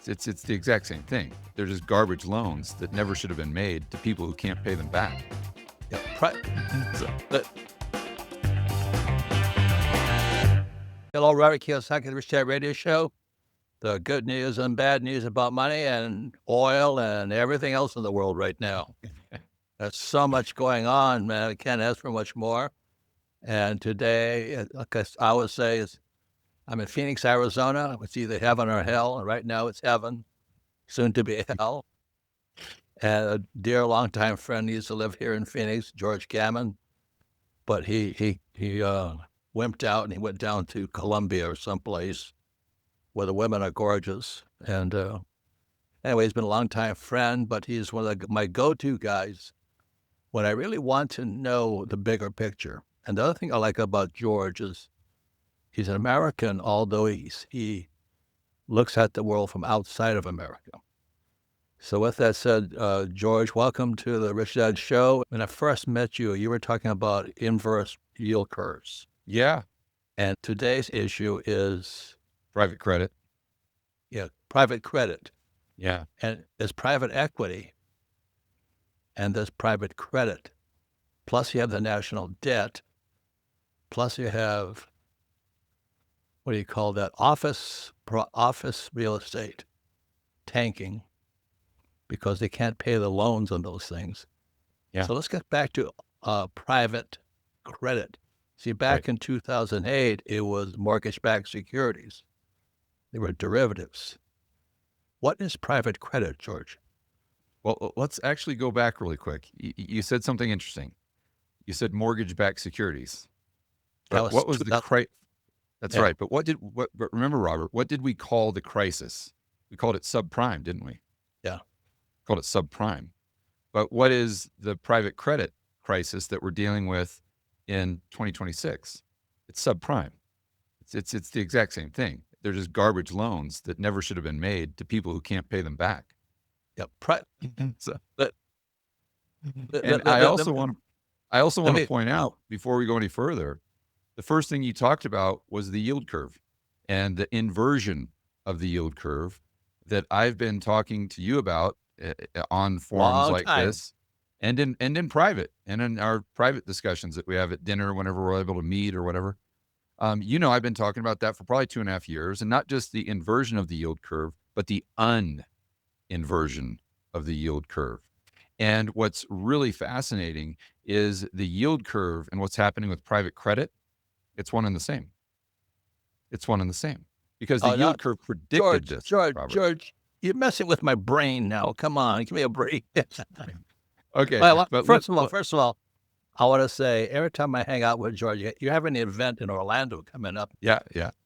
It's the exact same thing. They're just garbage loans that never should have been made to people who can't pay them back. Yeah. So, Hello, Robert Kiyosaki, the Rich Dad Radio Show. The good news and bad news about money and oil and everything else in the world right now. There's so much going on, man. I can't ask for much more. And today, like I always say, I'm in Phoenix, Arizona. It's either heaven or hell. And right now it's heaven, soon to be hell. And a dear longtime friend used to live here in Phoenix, George Gammon. But he wimped out and he went down to Colombia or someplace where the women are gorgeous. And anyway, he's been a longtime friend, but he's one of my go-to guys when I really want to know the bigger picture. And the other thing I like about George is he's an American, although he looks at the world from outside of America. So with that said, George, welcome to the Rich Dad Show. When I first met you, you were talking about inverse yield curves. yeah, And today's issue is private credit. private credit. Yeah, And there's private equity and there's private credit. Plus you have the national debt. Plus you have, what do you call that? Office real estate tanking because they can't pay the loans on those things. Yeah. So let's get back to private credit. See, back in 2008, it was mortgage-backed securities. They were derivatives. What is private credit, George? Well, let's actually go back really quick. You said something interesting. You said mortgage-backed securities. But what was the crisis? That's right. But but remember, Robert, what did we call the crisis? We called it subprime, didn't we? Yeah. Called it subprime. But what is the private credit crisis that we're dealing with in 2026? It's subprime. It's the exact same thing. They're just garbage loans that never should have been made to people who can't pay them back. Yeah. So, Let and I also want to point out before we go any further, the first thing you talked about was the yield curve and the inversion of the yield curve that I've been talking to you about on forums like this and in private and in our private discussions that we have at dinner whenever we're able to meet or whatever. I've been talking about that for probably 2.5 years, and not just the inversion of the yield curve, but the uninversion of the yield curve. And what's really fascinating is the yield curve and what's happening with private credit. It's one and the same. It's one and the same because the yield curve predicted this. George, you're messing with my brain now. Come on, give me a break. Okay. Well, first of all, I want to say every time I hang out with George, you have an event in Orlando coming up. Yeah.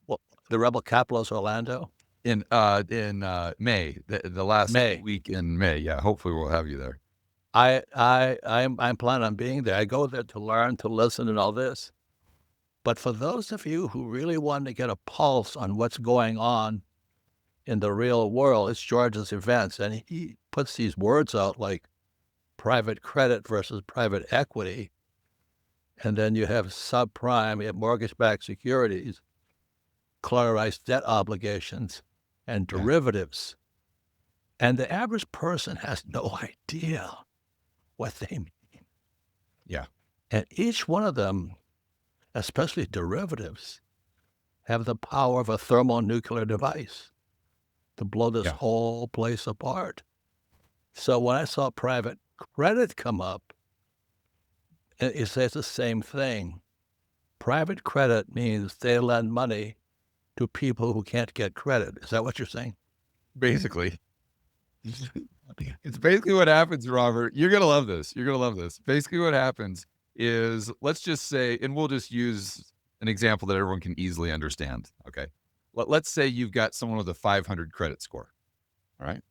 Well, the Rebel Capital is Orlando in May, the last week in May. Yeah, hopefully we'll have you there. I'm planning on being there. I go there to learn, to listen, and all this. But for those of you who really want to get a pulse on what's going on in the real world, it's George's events, and he puts these words out like private credit versus private equity. And then you have subprime, you have mortgage-backed securities, collateralized debt obligations, and derivatives. And the average person has no idea what they mean. Yeah. And each one of them, especially derivatives, have the power of a thermonuclear device to blow this whole place apart. So when I saw private credit come up, it says the same thing. Private credit means they lend money to people who can't get credit. Is that what you're saying? Basically. It's basically what happens, Robert. You're going to love this. You're going to love this. Basically what happens is, let's just say, and we'll just use an example that everyone can easily understand. Okay. Let's say you've got someone with a 500 credit score. All right.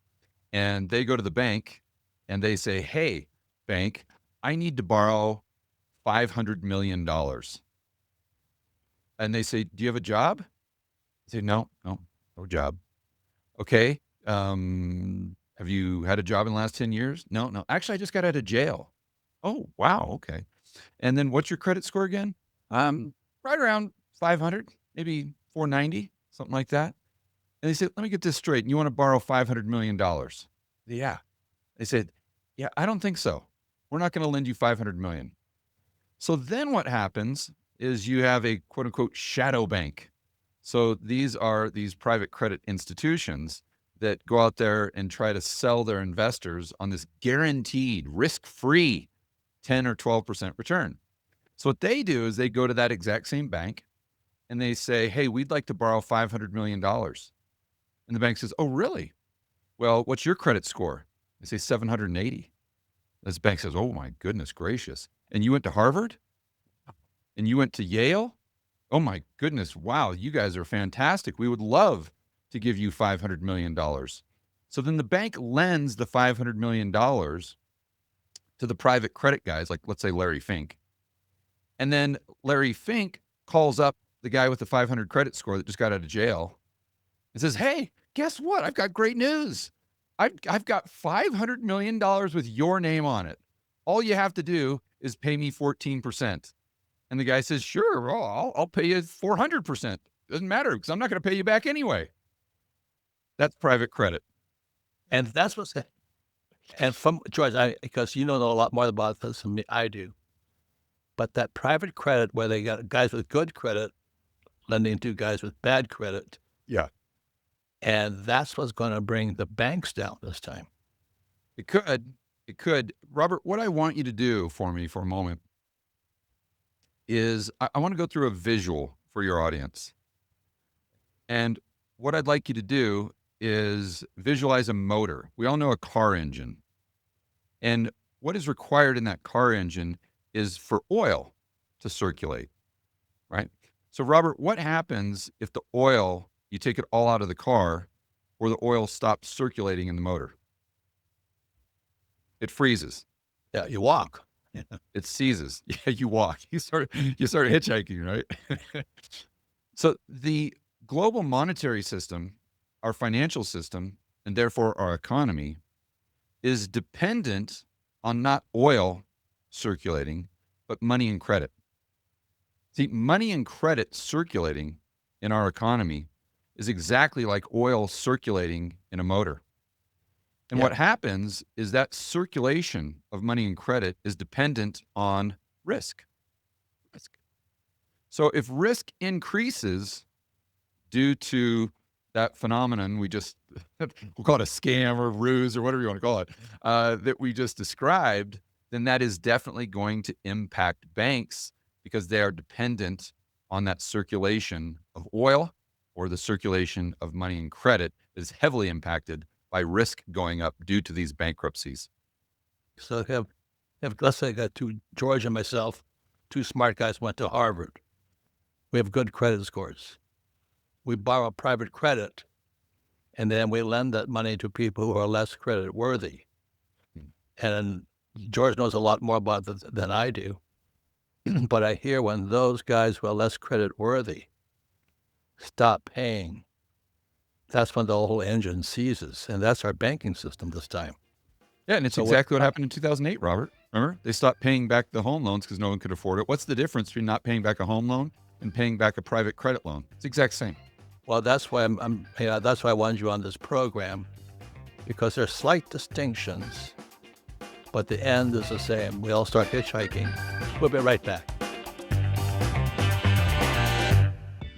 And they go to the bank and they say, hey, bank, I need to borrow $500 million. And they say, do you have a job? I say, no job. Okay. Have you had a job in the last 10 years? No. Actually, I just got out of jail. Oh, wow. Okay. And then what's your credit score again? Right around 500, maybe 490, something like that. And they said, let me get this straight. You want to borrow $500 million? Yeah. They said, yeah, I don't think so. We're not going to lend you $500 million. So then what happens is you have a quote unquote shadow bank. So these are these private credit institutions that go out there and try to sell their investors on this guaranteed risk-free 10 or 12% return. So what they do is they go to that exact same bank and they say, hey, we'd like to borrow $500 million. And the bank says, oh, really? Well, what's your credit score? They say 780. This bank says, oh my goodness gracious. And you went to Harvard? And you went to Yale? Oh my goodness, wow, you guys are fantastic. We would love to give you $500 million. So then the bank lends the $500 million to the private credit guys, like let's say Larry Fink. And then Larry Fink calls up the guy with the 500 credit score that just got out of jail and says, hey, guess what? I've got great news. I've got $500 million with your name on it. All you have to do is pay me 14%. And the guy says, sure, well, I'll pay you 400%. Doesn't matter because I'm not going to pay you back anyway. That's private credit. And that's what's, and from George, because you know a lot more about this than I do. But that private credit where they got guys with good credit lending to guys with bad credit. Yeah. And that's what's going to bring the banks down this time. It could. Robert, what I want you to do for me for a moment is I want to go through a visual for your audience. And what I'd like you to do is visualize a motor. We all know a car engine. And what is required in that car engine is for oil to circulate, right? So Robert, what happens if the oil, you take it all out of the car or the oil stops circulating in the motor? It freezes. Yeah, you walk. It seizes. Yeah, you walk. You start hitchhiking, right? So the global monetary system, our financial system, and therefore our economy is dependent on not oil circulating, but money and credit. See, money and credit circulating in our economy is exactly like oil circulating in a motor. And what happens is that circulation of money and credit is dependent on risk. So if risk increases due to that phenomenon we'll call it a scam or ruse or whatever you want to call it, that we just described, then that is definitely going to impact banks because they are dependent on that circulation of oil or the circulation of money and credit that is heavily impacted by risk going up due to these bankruptcies. So let's say I got George and myself, two smart guys went to Harvard. We have good credit scores. We borrow private credit, and then we lend that money to people who are less credit worthy. And George knows a lot more about this than I do. But I hear when those guys who are less credit worthy stop paying, that's when the whole engine seizes. And that's our banking system this time. Yeah, and it's exactly what happened in 2008, Robert. Remember? They stopped paying back the home loans because no one could afford it. What's the difference between not paying back a home loan and paying back a private credit loan? It's the exact same. Well, that's why that's why I wanted you on this program, because there's slight distinctions, but the end is the same. We all start hitchhiking. We'll be right back.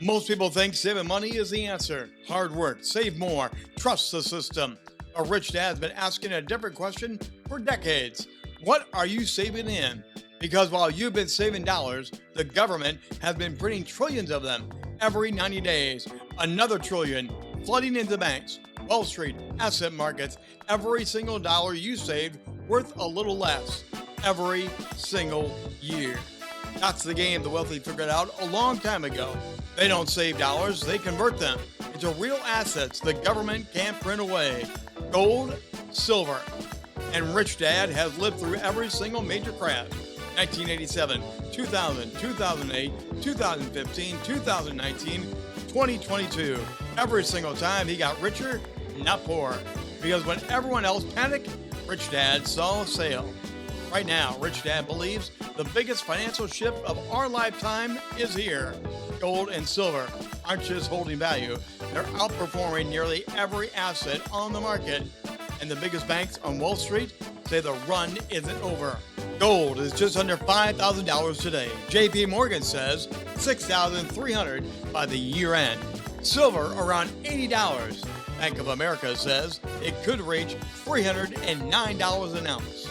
Most people think saving money is the answer. Hard work, save more, trust the system. A rich dad's been asking a different question for decades. What are you saving in? Because while you've been saving dollars, the government has been printing trillions of them every 90 days. Another trillion flooding into banks, Wall Street, asset markets. Every single dollar you saved worth a little less every single year. That's the game the wealthy figured out a long time ago. They don't save dollars, they convert them into real assets the government can't print away. Gold, silver. And Rich Dad has lived through every single major crash. 1987, 2000, 2008, 2015, 2019, 2022. Every single time he got richer, not poorer. Because when everyone else panicked, Rich Dad saw a sale. Right now, Rich Dad believes the biggest financial shift of our lifetime is here. Gold and silver aren't just holding value, they're They're outperforming nearly every asset on the market. And the biggest banks on Wall Street say the run isn't over. Gold is just under $5,000 today. JP Morgan says $6,300 by the year end. Silver around $80. Bank of America says it could reach $309 an ounce.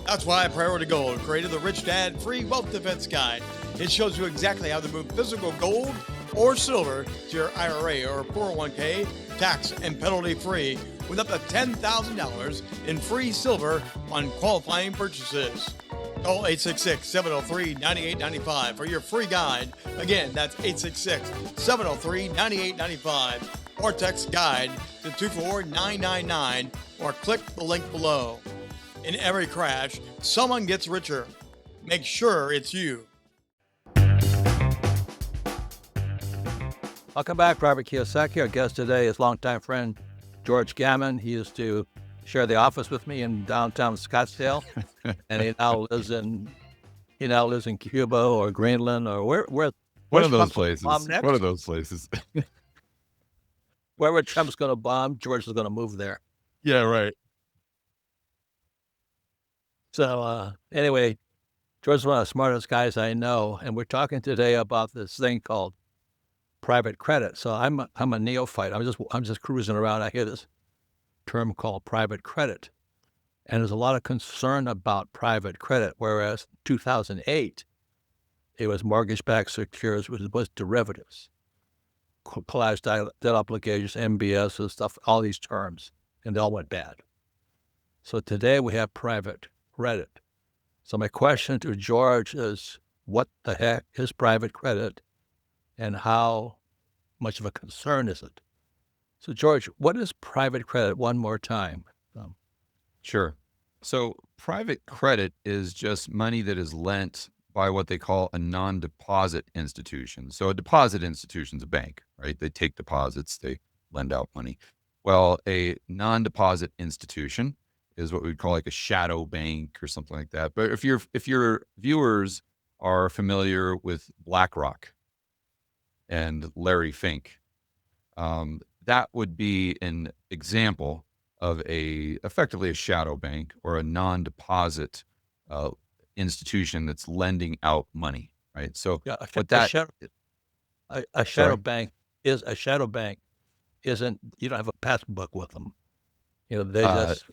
That's why Priority Gold created the Rich Dad Free Wealth Defense Guide. It shows you exactly how to move physical gold or silver to your IRA or 401k tax and penalty free with up to $10,000 in free silver on qualifying purchases. Call 866-703-9895 for your free guide. Again, that's 866-703-9895 or text guide to 24999 or click the link below. In every crash, someone gets richer. Make sure it's you. Welcome back, Robert Kiyosaki. Our guest today is longtime friend George Gammon. He used to share the office with me in downtown Scottsdale, and he now lives in Cuba or Greenland or where one of those places. Next? One of those places. Wherever Trump's going to bomb, George is going to move there. Yeah, right. So anyway, George is one of the smartest guys I know, and we're talking today about this thing called private credit. So I'm a neophyte. I'm just cruising around. I hear this term called private credit, and there's a lot of concern about private credit. Whereas 2008, it was mortgage-backed securities, which was derivatives, collateralized debt obligations, MBS, and stuff. All these terms, and they all went bad. So today we have private credit. So my question to George is, what the heck is private credit, and how much of a concern is it? So George, what is private credit one more time? Sure. So private credit is just money that is lent by what they call a non-deposit institution. So a deposit institution is a bank, right? They take deposits, they lend out money. Well, a non-deposit institution is what we'd call like a shadow bank or something like that. But if your viewers are familiar with BlackRock and Larry Fink, that would be an example of effectively a shadow bank or a non-deposit institution that's lending out money, right? So Yeah, a shadow bank isn't, you don't have a passbook with them. They just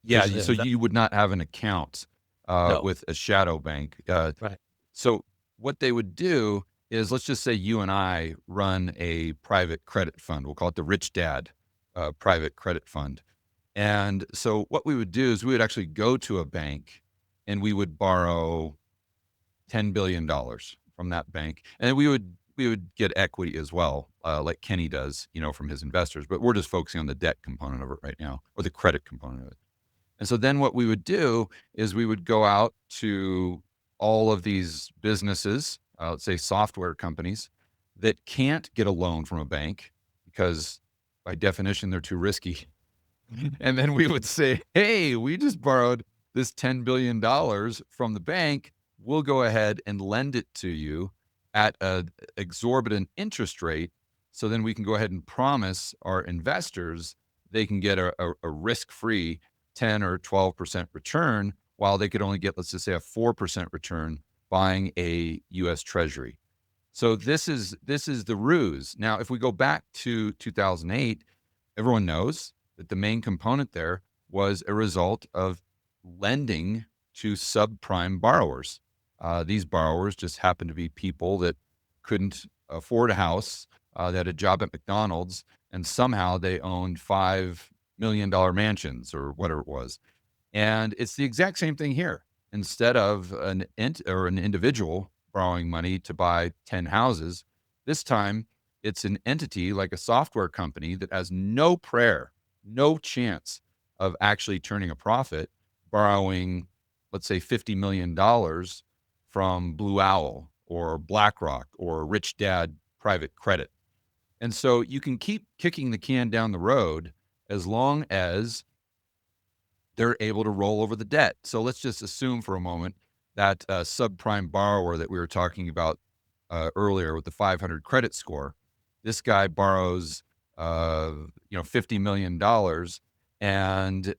yeah. just- So you would not have an account No. with a shadow bank. Right. So what they would do is, let's just say you and I run a private credit fund. We'll call it the Rich Dad private credit fund. And so what we would do is we would actually go to a bank and we would borrow $10 billion from that bank. And we would get equity as well, like Kenny does, from his investors. But we're just focusing on the debt component of it right now, or the credit component of it. And so then what we would do is we would go out to all of these businesses, let's say software companies, that can't get a loan from a bank because by definition, they're too risky. And then we would say, hey, we just borrowed this $10 billion from the bank. We'll go ahead and lend it to you at an exorbitant interest rate. So then we can go ahead and promise our investors they can get a risk-free 10 or 12% return, while they could only get, let's just say, a 4% return buying a U.S. Treasury. So this is the ruse. Now, if we go back to 2008, everyone knows that the main component there was a result of lending to subprime borrowers. These borrowers just happened to be people that couldn't afford a house, that had a job at McDonald's, and somehow they owned $5 million mansions or whatever it was. And it's the exact same thing here. Instead of an individual borrowing money to buy 10 houses, this time it's an entity like a software company that has no chance of actually turning a profit, borrowing, let's say, $50 million from Blue Owl or BlackRock or Rich Dad private credit. And so you can keep kicking the can down the road as long as they're able to roll over the debt. So let's just assume for a moment that subprime borrower that we were talking about earlier with the 500 credit score, this guy borrows $50 million. And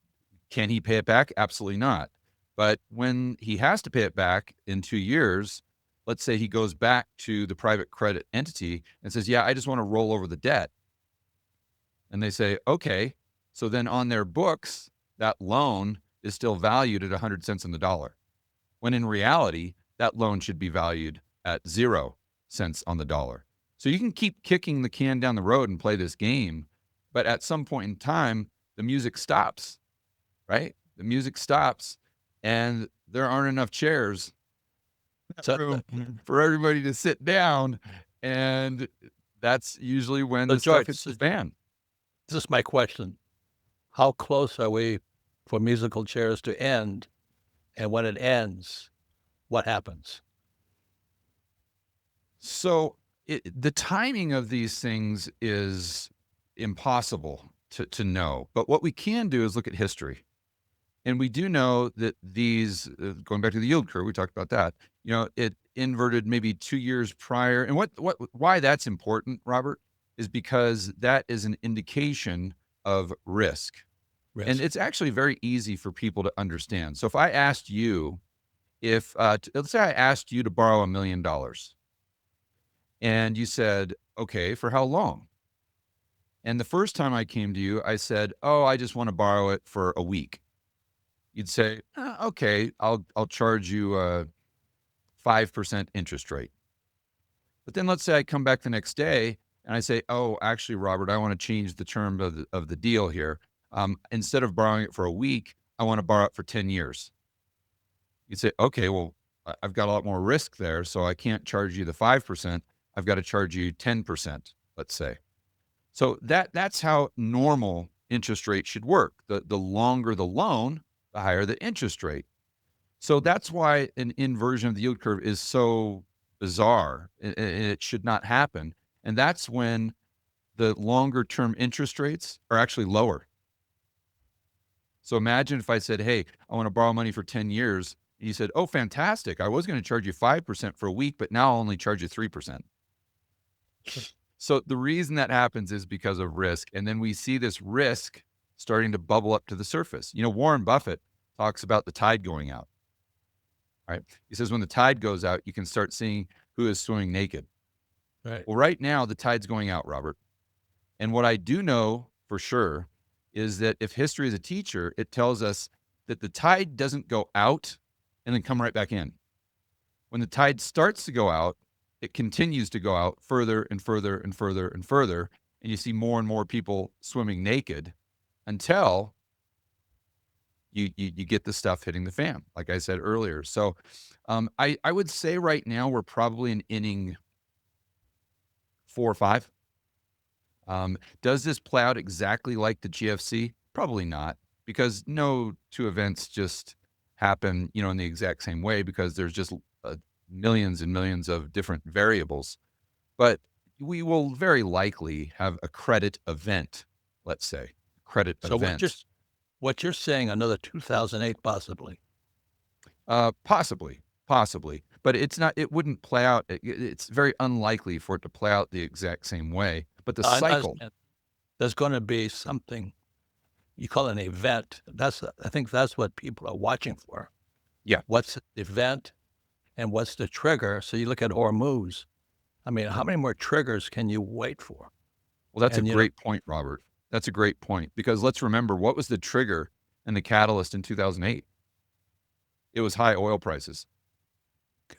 can he pay it back? Absolutely not. But when he has to pay it back in 2 years, let's say he goes back to the private credit entity and says, yeah, I just want to roll over the debt. And they say, okay. So then on their books, that loan is still valued at 100 cents on the dollar. When in reality, that loan should be valued at 0 cents on the dollar. So you can keep kicking the can down the road and play this game, but at some point in time, the music stops, right? The music stops, and there aren't enough chairs for everybody to sit down, and that's usually when So the stuff George, hits the fan. this is my question. How close are we for musical chairs to end? And when it ends, what happens? So the timing of these things is impossible to know. But what we can do is look at history. And we do know that these, going back to the yield curve, we talked about that, it inverted maybe 2 years prior. And why that's important, Robert, is because that is an indication of risk. And it's actually very easy for people to understand. So if I asked you, let's say I asked you to borrow $1 million, and you said, okay, for how long? And the first time I came to you, I said, oh, I just want to borrow it for a week. You'd say, okay, I'll charge you a 5% interest rate. But then let's say I come back the next day and I say, oh, actually, Robert, I want to change the term of the deal here. Instead of borrowing it for a week, I want to borrow it for 10 years. You'd say, okay, well, I've got a lot more risk there, so I can't charge you the 5%. I've got to charge you 10%, let's say. So that's how normal interest rate should work. The longer the loan, the higher the interest rate. So that's why an inversion of the yield curve is so bizarre, and it should not happen. And that's when the longer term interest rates are actually lower. So imagine if I said, hey, I want to borrow money for 10 years. And you said, oh, fantastic. I was going to charge you 5% for a week, but now I'll only charge you 3%. So the reason that happens is because of risk. And then we see this risk starting to bubble up to the surface. Warren Buffett talks about the tide going out. Right? He says when the tide goes out, you can start seeing who is swimming naked. Right. Well, right now, the tide's going out, Robert. And what I do know for sure is that if history is a teacher, it tells us that the tide doesn't go out and then come right back in. When the tide starts to go out, it continues to go out further and further and further and further. And you see more and more people swimming naked until you get the stuff hitting the fan, like I said earlier. So I would say right now we're probably in inning 4 or 5. Does this play out exactly like the GFC? Probably not, because no two events just happen, in the exact same way, because there's just millions and millions of different variables. But we will very likely have a credit event, let's say, event. So what you're saying, another 2008 possibly? Possibly, but it wouldn't play out. It's very unlikely for it to play out the exact same way. But the cycle, there's going to be something you call an event. I think that's what people are watching for. Yeah. What's the event and what's the trigger? So you look at Hormuz. I mean, how many more triggers can you wait for? Well, that's a great point, Robert. That's a great point, because let's remember, what was the trigger and the catalyst in 2008? It was high oil prices.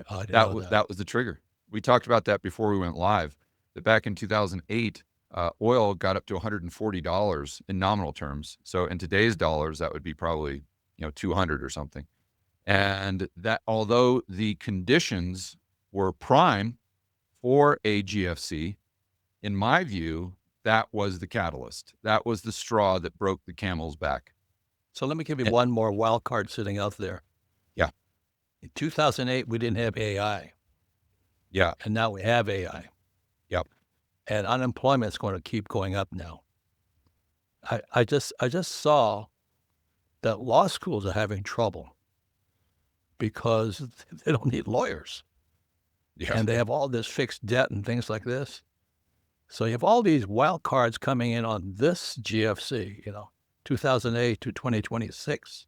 That was the trigger. We talked about that before we went live, that back in 2008, oil got up to $140 in nominal terms. So in today's dollars, that would be probably, 200 or something. And that, although the conditions were prime for a GFC, in my view, that was the catalyst. That was the straw that broke the camel's back. So let me give you one more wild card sitting out there. Yeah. In 2008, we didn't have AI. Yeah. And now we have AI. Yep. And unemployment is going to keep going up now. I just saw that law schools are having trouble because they don't need lawyers. Yeah. And they have all this fixed debt and things like this. So you have all these wild cards coming in on this GFC, 2008 to 2026.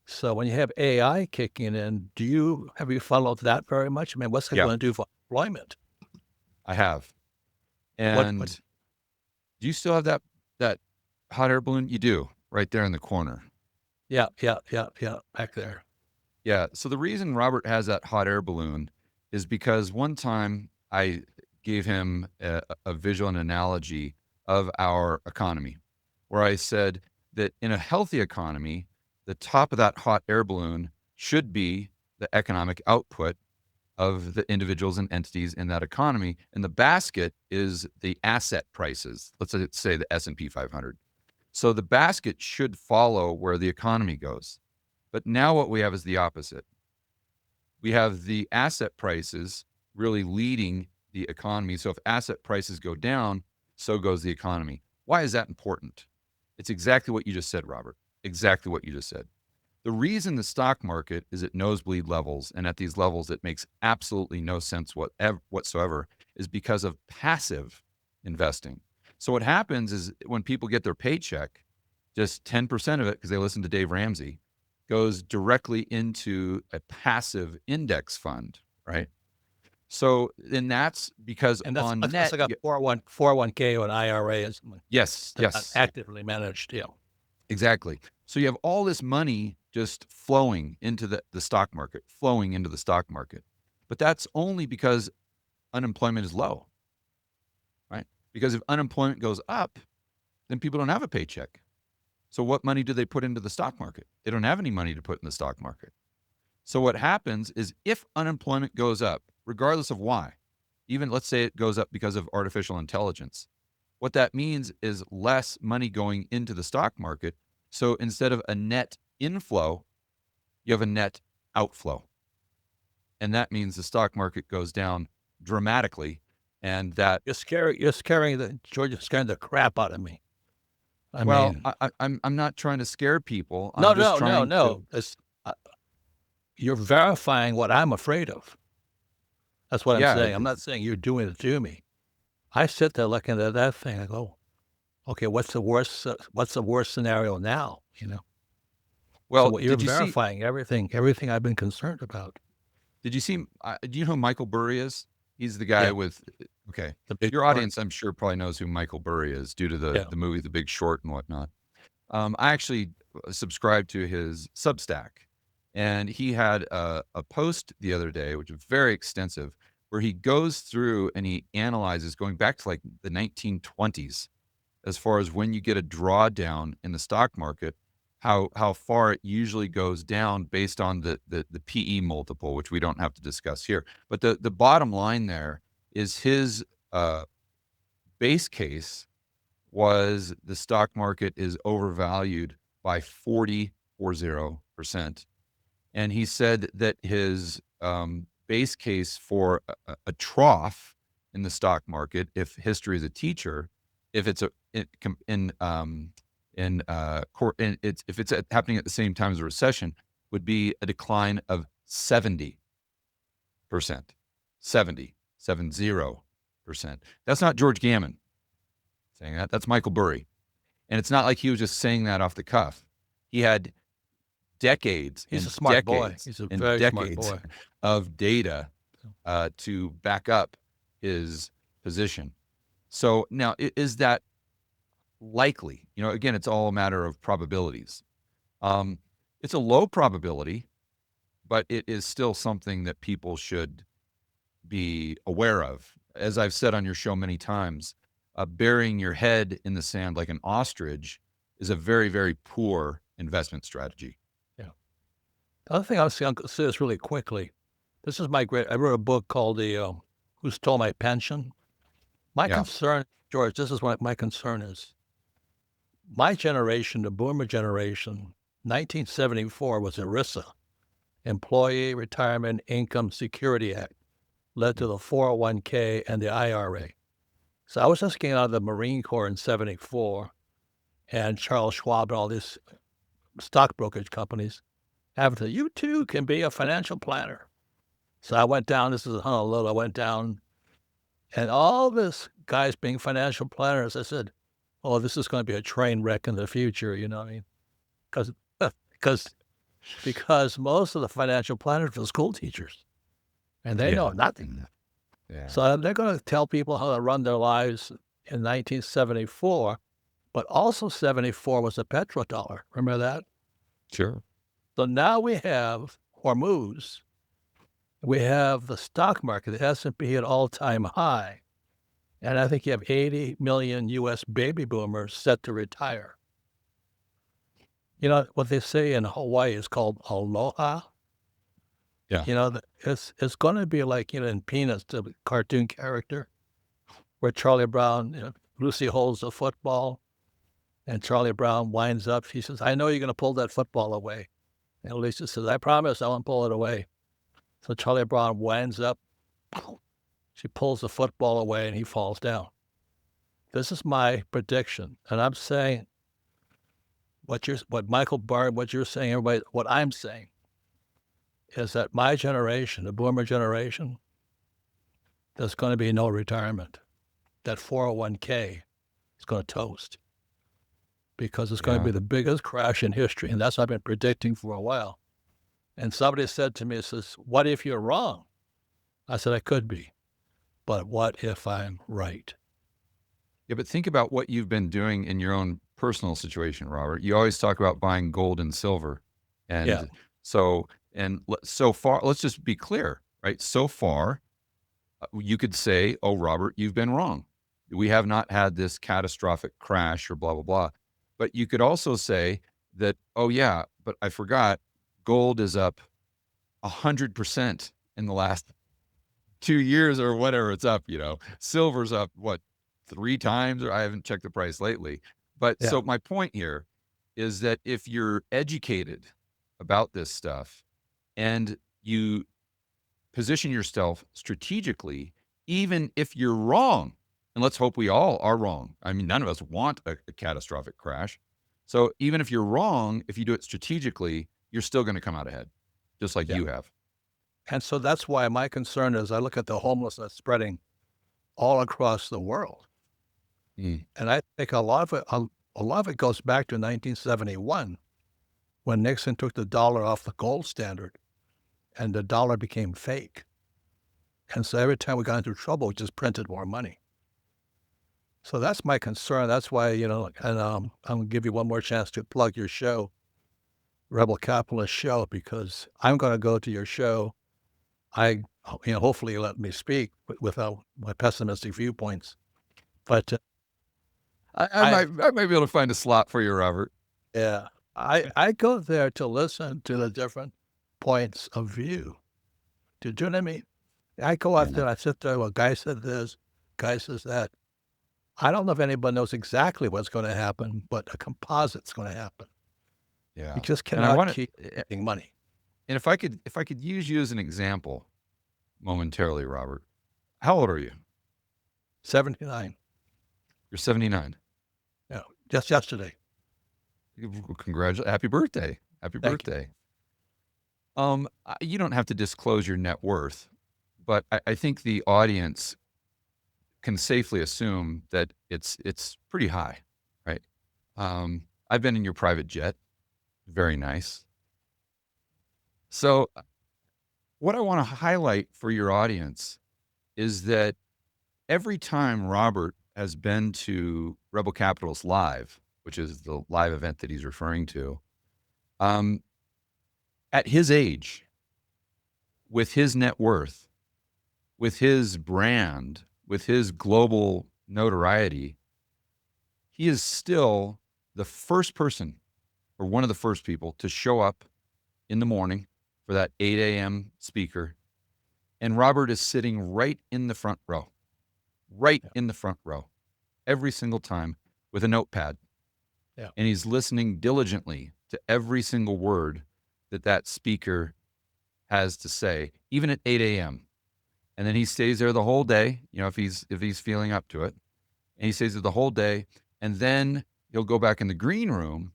So when you have AI kicking in, have you followed that very much? I mean, what's that Yeah, going to do for employment? I have. What? And do you still have that hot air balloon? You do, right there in the corner. Yeah, back there. Yeah. So the reason Robert has that hot air balloon is because one time I gave him a visual analogy of our economy, where I said that in a healthy economy, the top of that hot air balloon should be the economic output of the individuals and entities in that economy, and the basket is the asset prices. Let's say the S&P 500. So the basket should follow where the economy goes. But now what we have is the opposite. We have the asset prices really leading the economy. So if asset prices go down, so goes the economy. Why is that important? It's exactly what you just said, Robert. Exactly what you just said. The reason the stock market is at nosebleed levels, and at these levels it makes absolutely no sense whatsoever, is because of passive investing. So what happens is when people get their paycheck, just 10% of it, because they listen to Dave Ramsey, goes directly into a passive index fund, right? So then that's because And on that's net, like a 401k or an IRA or something. yes, Not yes, actively managed. Yeah. exactly. So you have all this money just flowing into the stock market, flowing into the stock market. But that's only because unemployment is low, right? Because if unemployment goes up, then people don't have a paycheck. So what money do they put into the stock market? They don't have any money to put in the stock market. So what happens is if unemployment goes up, regardless of why, even let's say it goes up because of artificial intelligence, what that means is less money going into the stock market. So instead of a net inflow, you have a net outflow. And that means the stock market goes down dramatically. And that, You're scaring George, you're scaring the crap out of me. I well, mean, I'm not trying to scare people. no, I'm just trying to, no. Uh, you're verifying what I'm afraid of. That's what I'm yeah, saying. I'm not saying you're doing it to me. I sit there looking at that thing. I go, okay, what's the worst? What's the worst scenario now? So well, what you're verifying everything I've been concerned about. did you see, do you know who Michael Burry is? He's the guy Yeah, with, okay. the big Your part. audience, I'm sure, probably knows who Michael Burry is due to Yeah. the movie The Big Short and whatnot. I actually subscribed to his Substack, and he had a post the other day, which was very extensive, where he goes through and he analyzes going back to like the 1920s as far as when you get a drawdown in the stock market, how far it usually goes down based on the PE multiple, which we don't have to discuss here. But the bottom line there is his base case was the stock market is overvalued by 40%. And he said that his base case for a trough in the stock market, if history is a teacher, if it's if it's happening at the same time as a recession, would be a decline of 70%. 70%. That's not George Gammon saying that. That's Michael Burry. And it's not like he was just saying that off the cuff. He had decades He's a and smart boy. decades He's a and very smart decades boy. of data to back up his position. So now, is that likely? Again, it's all a matter of probabilities. It's a low probability, but it is still something that people should be aware of. As I've said on your show many times, burying your head in the sand like an ostrich is a very, very poor investment strategy. Yeah. The other thing I'll say this really quickly. This is I wrote a book called Who Stole My Pension? My Yeah. concern, George, this is what my concern is. My generation, the boomer generation, 1974 was ERISA, Employee Retirement Income Security Act, led to the 401k and the IRA. So I was just getting out of the Marine Corps in 74, and Charles Schwab and all these stock brokerage companies have to, you too can be a financial planner. So I went down, this is Honolulu, I went down, and all this guys being financial planners, I said, oh, this is going to be a train wreck in the future, you know what I mean? Because because because most of the financial planners are school teachers, and they know nothing. Yeah. So they're going to tell people how to run their lives in 1974, but also 74 was a petrodollar. Remember that? Sure. So now we have Hormuz. We have the stock market, the S&P at all-time high. And I think you have 80 million U.S. baby boomers set to retire. You know, what they say in Hawaii is called aloha. Yeah. You know, it's going to be like, you know, in Peanuts, the cartoon character, where Charlie Brown, you know, Lucy holds the football, and Charlie Brown winds up. He says, I know you're going to pull that football away. And Lucy says, I promise I won't pull it away. So Charlie Brown winds up. She pulls the football away, and he falls down. This is my prediction. And I'm saying what Michael Barr, what you're saying, everybody, what I'm saying is that my generation, the boomer generation, there's going to be no retirement. That 401k is going to toast because it's going to be the biggest crash in history. And that's what I've been predicting for a while. And somebody said to me, says, what if you're wrong? I said, I could be, but what if I'm right? Yeah, but think about what you've been doing in your own personal situation, Robert. You always talk about buying gold and silver. And so far, let's just be clear, right? So far, you could say, oh, Robert, you've been wrong. We have not had this catastrophic crash or blah, blah, blah. But you could also say that, oh, yeah, but I forgot gold is up 100% in the last 2 years or whatever it's up, you know. Silver's up, what, 3 times? Or I haven't checked the price lately. But so my point here is that if you're educated about this stuff and you position yourself strategically, even if you're wrong, and let's hope we all are wrong. I mean, none of us want a catastrophic crash. So even if you're wrong, if you do it strategically, you're still going to come out ahead, just like you have. And so that's why my concern is I look at the homelessness spreading all across the world. And I think a lot of it goes back to 1971 when Nixon took the dollar off the gold standard and the dollar became fake. And so every time we got into trouble, we just printed more money. So that's my concern. That's why, you know, and I'm going to give you one more chance to plug your show, Rebel Capitalist Show, because I'm going to go to your show. Hopefully you let me speak without my pessimistic viewpoints. But I might be able to find a slot for you, Robert. Yeah. I go there to listen to the different points of view. Do you know what I mean? I go out there, I sit there, well, guy said this, guy says that. I don't know if anybody knows exactly what's going to happen, but a composite's going to happen. Yeah. You just cannot keep making money. And if I could use you as an example momentarily, Robert, how old are you? 79. You're 79. Yeah. Just yesterday. Congratulations. Happy birthday. Happy birthday. You don't have to disclose your net worth, but I think the audience can safely assume that it's pretty high, right? I've been in your private jet. Very nice. So what I want to highlight for your audience is that every time Robert has been to Rebel Capitalist Live, which is the live event that he's referring to, at his age, with his net worth, with his brand, with his global notoriety, he is still the first person or one of the first people to show up in the morning for that 8 a.m. speaker. And Robert is sitting right in the front row, in the front row, every single time with a notepad. Yeah. And he's listening diligently to every single word that speaker has to say, even at 8 a.m. And then he stays there the whole day, you know, if he's feeling up to it. And he stays there the whole day. And then he'll go back in the green room.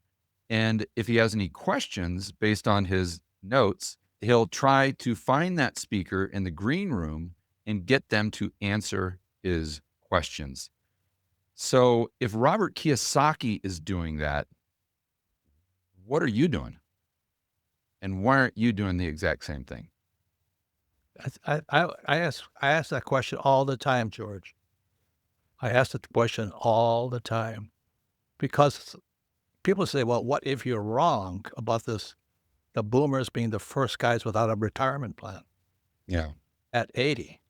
And if he has any questions based on his notes, he'll try to find that speaker in the green room and get them to answer his questions. So if Robert Kiyosaki is doing that, what are you doing? And why aren't you doing the exact same thing? I ask that question all the time, George. I ask that question all the time because people say, well, what if you're wrong about this? The boomers being the first guys without a retirement plan Yeah. at 80.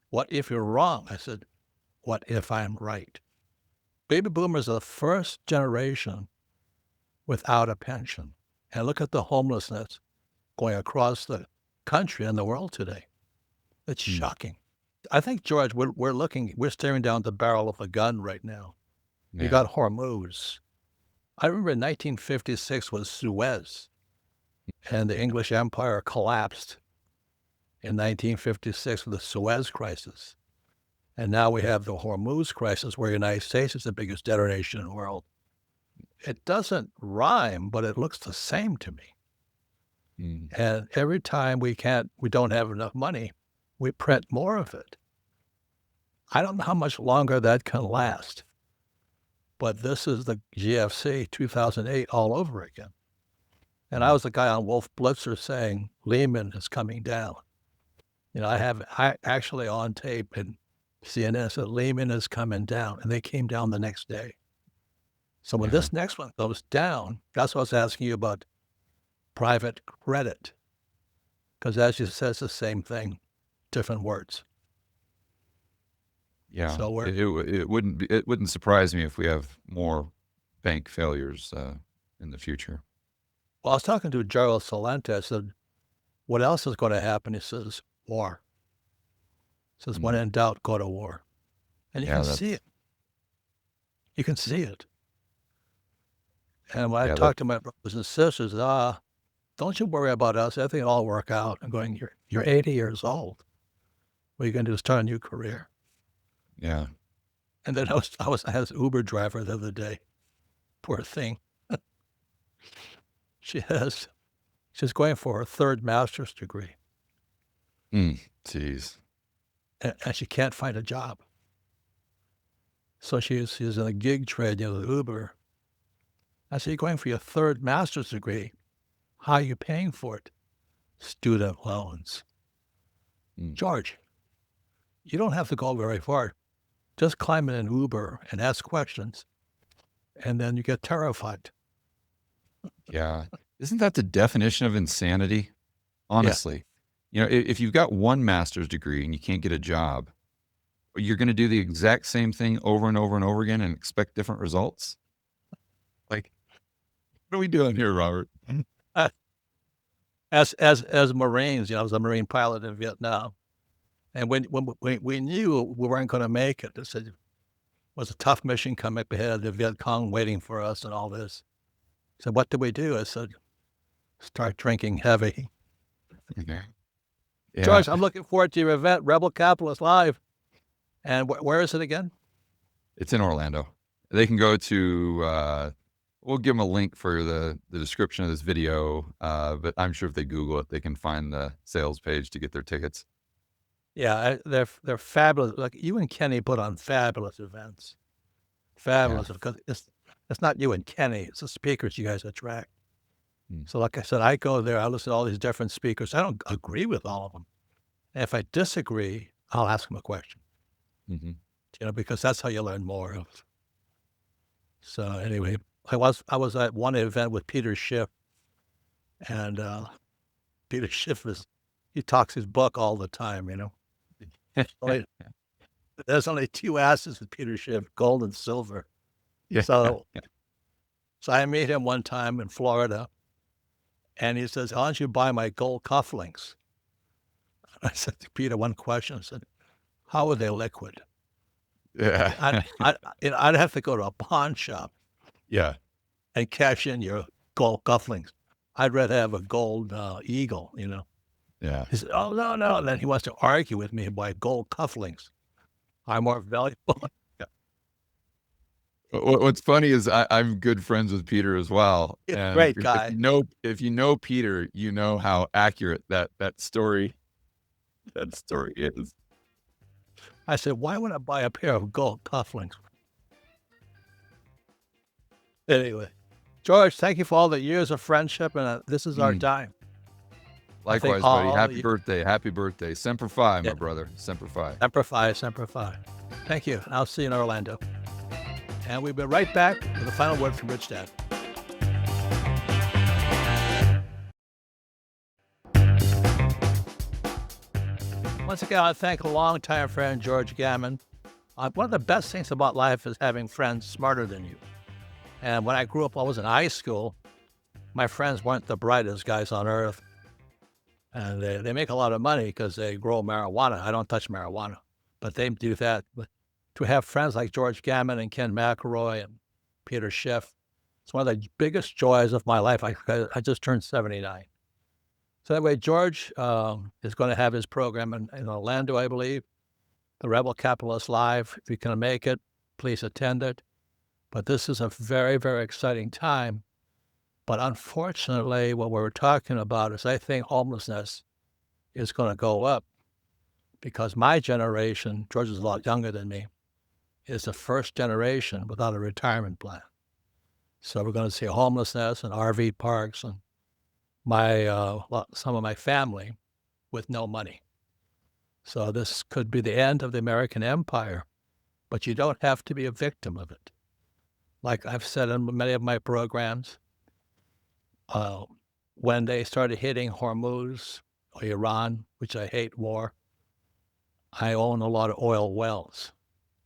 What if you're wrong? I said, what if I'm right? Baby boomers are the first generation without a pension. And look at the homelessness going across the country and the world today. It's shocking. I think, George, we're staring down the barrel of a gun right now. You Yeah. got Hormuz. I remember in 1956 was Suez, and the English Empire collapsed in 1956 with the Suez crisis. And now we have the Hormuz crisis, where the United States is the biggest debtor nation in the world. It doesn't rhyme, but it looks the same to me. And every time we don't have enough money, we print more of it. I don't know how much longer that can last, but this is the GFC 2008 all over again. And I was the guy on Wolf Blitzer saying Lehman is coming down. You know, I actually on tape and CNN said Lehman is coming down, and they came down the next day. So when this next one goes down, that's what I was asking you about private credit, because as you said, it's the same thing, different words. Yeah. So it wouldn't surprise me if we have more bank failures in the future. Well, I was talking to Gerald Salente. I said, what else is going to happen? He says, war. He says, when in doubt, go to war. And you can see it. You can see it. And when I talk to my brothers and sisters, don't you worry about us. Everything will all work out. I'm going, you're 80 years old. What you're going to do is start a new career. Yeah. And then I had an Uber driver the other day. Poor thing. She's going for her third master's degree. Jeez. And she can't find a job. So she's in a gig trade, the Uber. I said, you're going for your third master's degree. How are you paying for it? Student loans. George, you don't have to go very far. Just climb in an Uber and ask questions, and then you get terrified. Yeah. Isn't that the definition of insanity? Honestly. You know, if you've got one master's degree and you can't get a job, you're going to do the exact same thing over and over and over again and expect different results? Like, what are we doing here, Robert? As Marines, I was a Marine pilot in Vietnam. And when we knew we weren't going to make it, it was a tough mission coming up ahead, the Viet Cong waiting for us and all this. So what did we do? I said, start drinking heavy. Yeah. George, I'm looking forward to your event, Rebel Capitalist Live. And where is it again? It's in Orlando. They can go to, we'll give them a link for the description of this video, but I'm sure if they Google it, they can find the sales page to get their tickets. Yeah, they're fabulous. Like you and Kenny put on fabulous events. Fabulous, because it's not you and Kenny, it's the speakers you guys attract. So like I said, I go there, I listen to all these different speakers. I don't agree with all of them. And if I disagree, I'll ask them a question. Because that's how you learn more of. So anyway, I was at one event with Peter Schiff, and Peter Schiff he talks his book all the time, There's only two asses with Peter Schiff, gold and silver. So I meet him one time in Florida, and he says, why don't you buy my gold cufflinks? I said to Peter one question. I said, how are they liquid? Yeah. I'd have to go to a pawn shop and cash in your gold cufflinks. I'd rather have a gold eagle, Yeah. He said, oh, no. And then he wants to argue with me about gold cufflinks. I'm more valuable. What's funny is I'm good friends with Peter as well. And great guy. If you know Peter, you know how accurate that story is. I said, why would I buy a pair of gold cufflinks? Anyway, George, thank you for all the years of friendship, and this is our time. Likewise, buddy. Happy birthday. Happy birthday. Semper Fi, my brother. Semper Fi. Semper Fi, Semper Fi. Thank you. I'll see you in Orlando. And we'll be right back with a final word from Rich Dad. Once again, I thank a longtime friend, George Gammon. One of the best things about life is having friends smarter than you. And when I grew up, I was in high school. My friends weren't the brightest guys on earth. And they make a lot of money because they grow marijuana. I don't touch marijuana, but they do that. But to have friends like George Gammon and Ken McElroy and Peter Schiff, it's one of the biggest joys of my life. I just turned 79. So that way, George is going to have his program in Orlando, I believe, the Rebel Capitalist Live. If you can make it, please attend it. But this is a very, very exciting time. But unfortunately, what we're talking about is I think homelessness is going to go up because my generation, George is a lot younger than me, is the first generation without a retirement plan. So we're going to see homelessness and RV parks and some of my family with no money. So this could be the end of the American empire, but you don't have to be a victim of it. Like I've said in many of my programs, when they started hitting Hormuz or Iran, which I hate war, I own a lot of oil wells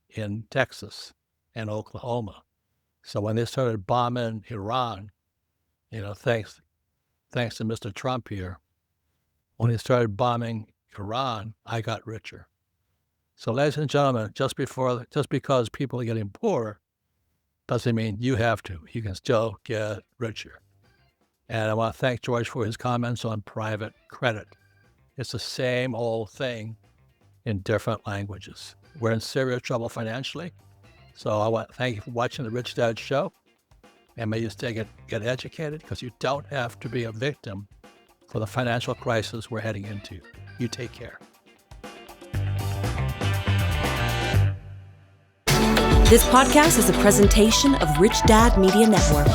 in Texas and Oklahoma. So when they started bombing Iran, thanks to Mr. Trump here, when he started bombing Iran, I got richer. So ladies and gentlemen, just because people are getting poorer doesn't mean you have to. You can still get richer. And I want to thank George for his comments on private credit. It's the same old thing in different languages. We're in serious trouble financially. So I want to thank you for watching the Rich Dad Show. And may you stay get educated because you don't have to be a victim for the financial crisis we're heading into. You take care. This podcast is a presentation of Rich Dad Media Network.